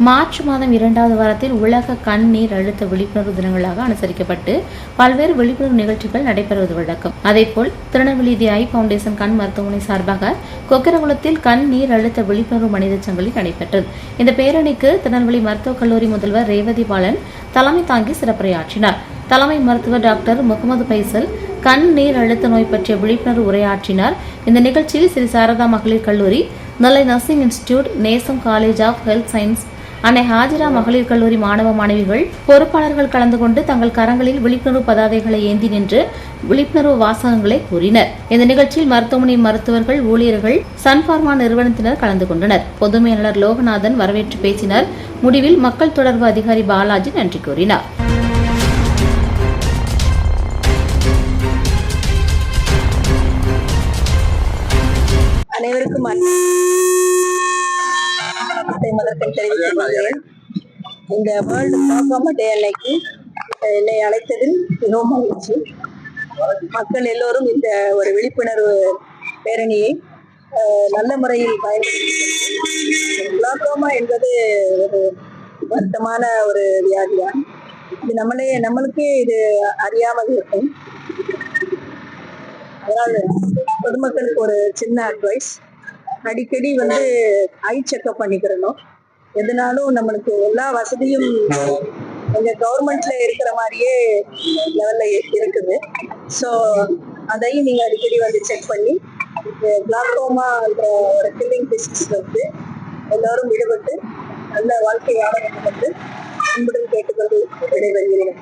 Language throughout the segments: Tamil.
மார்ச் மாதம் 2வது வாரத்தில் உலக கண் நீர் அழுத்த விழிப்புணர்வு தினங்களாக அனுசரிக்கப்பட்டு பல்வேறு விழிப்புணர்வு நிகழ்ச்சிகள் நடைபெறுவது வழக்கம். அதேபோல் திருநெல்வேலி தி ஐ பவுண்டேஷன் கண் மருத்துவமனை சார்பாக கொக்கரகுளத்தில் கண் நீர் அழுத்த விழிப்புணர்வு மனித சங்கிலி நடைபெற்றது. இந்த பேரணிக்கு திருநெல்வேலி மருத்துவக் கல்லூரி முதல்வர் ரேவதி பாலன் தலைமை தாங்கி சிறப்புரையாற்றினார். தலைமை மருத்துவர் டாக்டர் முகமது பைசல் கண் நீர் அழுத்த நோய் பற்றிய விழிப்புணர்வு உரையாற்றினார். இந்த நிகழ்ச்சியில் ஸ்ரீ சாரதா மகளிர் கல்லூரி, நெல்லை நர்சிங் இன்ஸ்டிடியூட், நேசம் காலேஜ் ஆஃப் ஹெல்த் சயின்ஸ், அன்னை ஹாஜிரா மகளிர் கல்லூரி மாணவ மாணவிகள், பொறுப்பாளர்கள் கலந்து கொண்டு தங்கள் கரங்களில் விழிப்புணர்வு பதாதைகளை ஏந்தி நின்று விழிப்புணர்வு வாசகங்களை கூறினர். இந்த நிகழ்ச்சியில் மருத்துவமனை மருத்துவர்கள், ஊழியர்கள், சன்பார்மா நிறுவனத்தினர் கலந்து கொண்டனர். பொது மேலாளர் லோகநாதன் வரவேற்று பேசினர். முடிவில் மக்கள் தொடர்பு அதிகாரி பாலாஜி நன்றி கூறினார். அனைவருக்கும் முதற்கண் தெரிவித்துக் கொள்கிறேன். இந்த வேர்ல்டு கிளாக்கோமா டே அன்னைக்கு என்னை அழைத்ததில் மிகவும் மகிழ்ச்சி. மக்கள் எல்லோரும் இந்த ஒரு விழிப்புணர்வு பேரணியை நல்ல முறையில் பயன்படுத்தி, கிளாக்கோமா என்பது ஒரு வருத்தமான ஒரு வியாதிதான். இது நம்மளுக்கே இது அறியாமல் இருக்கும். அதனால பொதுமக்களுக்கு ஒரு சின்ன அட்வைஸ், அடிக்கடி ஐ செக்அப் பண்ணிக்கிறணும். எதுனாலும் நம்மளுக்கு எல்லா வசதியும் எங்க கவர்மெண்ட்ல இருக்கிற மாதிரியே லெவல்ல இருக்குது. ஸோ அதையும் நீங்க அடிக்கடி செக் பண்ணி கிளாக்கோமான்ற ஒரு கில்லிங் டிசீஸ் எல்லாரும் விடுபட்டு நல்ல வாழ்க்கையாக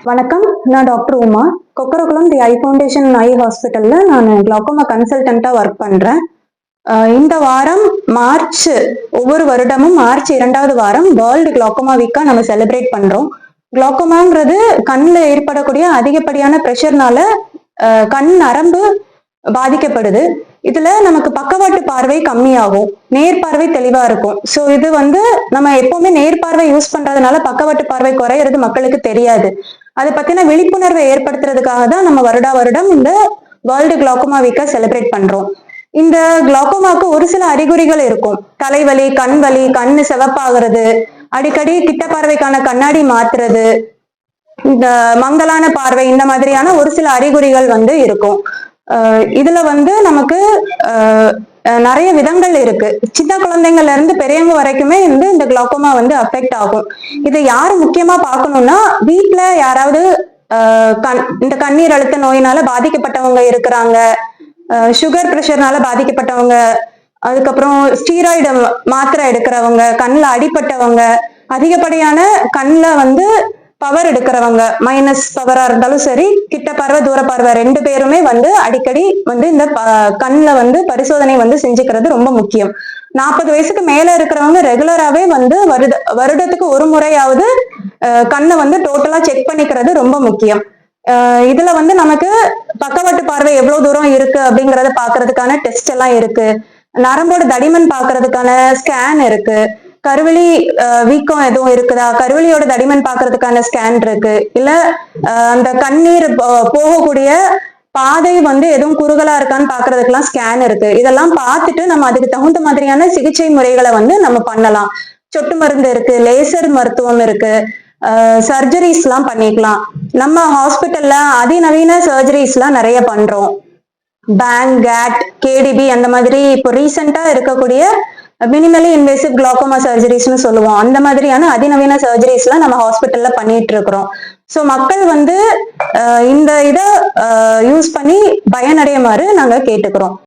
வணக்கம், நான் டாக்டர் உமா. கொக்கரகுளம் தி ஐ பவுண்டேஷன் ஐ ஹாஸ்பிட்டல்ல நான் கிளாக்கோமா கன்சல்டன்டா ஒர்க் பண்றேன். இந்த வாரம் ஒவ்வொரு வருடமும் மார்ச் 2வது வாரம் வேர்ல்டு கிளாக்கோமா வீக்கா நம்ம செலிப்ரேட் பண்றோம். கிளாக்கோமாங்கிறது கண்ணில் ஏற்படக்கூடிய அதிகப்படியான பிரஷர்னால கண் நரம்பு பாதிக்கப்படுது. இதுல நமக்கு பக்கவாட்டு பார்வை கம்மியாகும், நேர்பார்வை தெளிவா இருக்கும். ஸோ இது நம்ம எப்பவுமே நேர்பார்வை யூஸ் பண்றதுனால பக்கவாட்டு பார்வை குறையிறது மக்களுக்கு தெரியாது. அதை பத்தின விழிப்புணர்வை ஏற்படுத்துறதுக்காக தான் நம்ம வருடம் இந்த வேர்ல்டு கிளாக்கோமா வீக்கா செலிப்ரேட் பண்றோம். இந்த கிளாக்கோமாக்கு ஒரு சில அறிகுறிகள் இருக்கும். தலைவலி, கண் வலி, கண்ணு சிவப்பாகிறது, அடிக்கடி கிட்ட பார்வைக்கான கண்ணாடி மாத்துறது, இந்த மங்கலான பார்வை, இந்த மாதிரியான ஒரு சில அறிகுறிகள் இருக்கும். இதுல நமக்கு நிறைய விதங்கள் இருக்கு. சின்ன குழந்தைங்கள்ல இருந்து பெரியவங்க வரைக்குமே இந்த கிளாக்கோமா அஃபெக்ட் ஆகும். இதை யாரு முக்கியமா பார்க்கணும்னா, வீட்டுல யாராவது இந்த கண்ணீர் அழுத்த நோயினால பாதிக்கப்பட்டவங்க இருக்கிறாங்க, சுகர் பிரஷர்னால பாதிக்கப்பட்டவங்க, அதுக்கப்புறம் ஸ்டீராய்டு மாத்திரை எடுக்கிறவங்க, கண்ணில் அடிப்பட்டவங்க, அதிகப்படியான கண்ணில் பவர் எடுக்கிறவங்க, மைனஸ் பவரா இருந்தாலும் சரி, கிட்ட பார்வை தூர பார்வை ரெண்டு பேருமே அடிக்கடி இந்த கண்ணில் பரிசோதனை செஞ்சுக்கிறது ரொம்ப முக்கியம். 40 வயசுக்கு மேல இருக்கிறவங்க ரெகுலராகவே வருடத்துக்கு ஒரு முறையாவது கண்ணை டோட்டலா செக் பண்ணிக்கிறது ரொம்ப முக்கியம். இதுல நமக்கு பக்கவாட்டு பார்வை எவ்வளவு தூரம் இருக்கு அப்படிங்கறத பாக்குறதுக்கான டெஸ்ட் எல்லாம் இருக்கு. நரம்போட தடிமன் பாக்குறதுக்கான ஸ்கேன் இருக்கு. கருவெளி வீக்கம் எதுவும் இருக்குதா, கருவெளியோட தடிமன் பாக்குறதுக்கான ஸ்கேன் இருக்கு. இல்ல அந்த கண்ணீர் போகக்கூடிய பாதை எதுவும் குறுகலா இருக்கான்னு பாக்குறதுக்கெல்லாம் ஸ்கேன் இருக்கு. இதெல்லாம் பார்த்துட்டு நம்ம அதுக்கு தகுந்த மாதிரியான சிகிச்சை முறைகளை நம்ம பண்ணலாம். சொட்டு மருந்து இருக்கு, லேசர் மருத்துவம் இருக்கு, சர்ஜரிஸ் எல்லாம் பண்ணிக்கலாம். நம்ம ஹாஸ்பிட்டல்ல அதிநவீன சர்ஜரிஸ் எல்லாம் நிறைய பண்றோம். பேங்க், கேட், கேடிபி அந்த மாதிரி இப்போ ரீசெண்டா இருக்கக்கூடிய மினிமலி இன்வேசிவ் கிளாக்கோமா சர்ஜரிஸ்னு சொல்லுவோம். அந்த மாதிரியான அதிநவீன சர்ஜரிஸ் எல்லாம் நம்ம ஹாஸ்பிட்டல்ல பண்ணிட்டு இருக்கிறோம். ஸோ மக்கள் இந்த இதை யூஸ் பண்ணி பயனடையுமாறு நாங்க கேட்டுக்கிறோம்.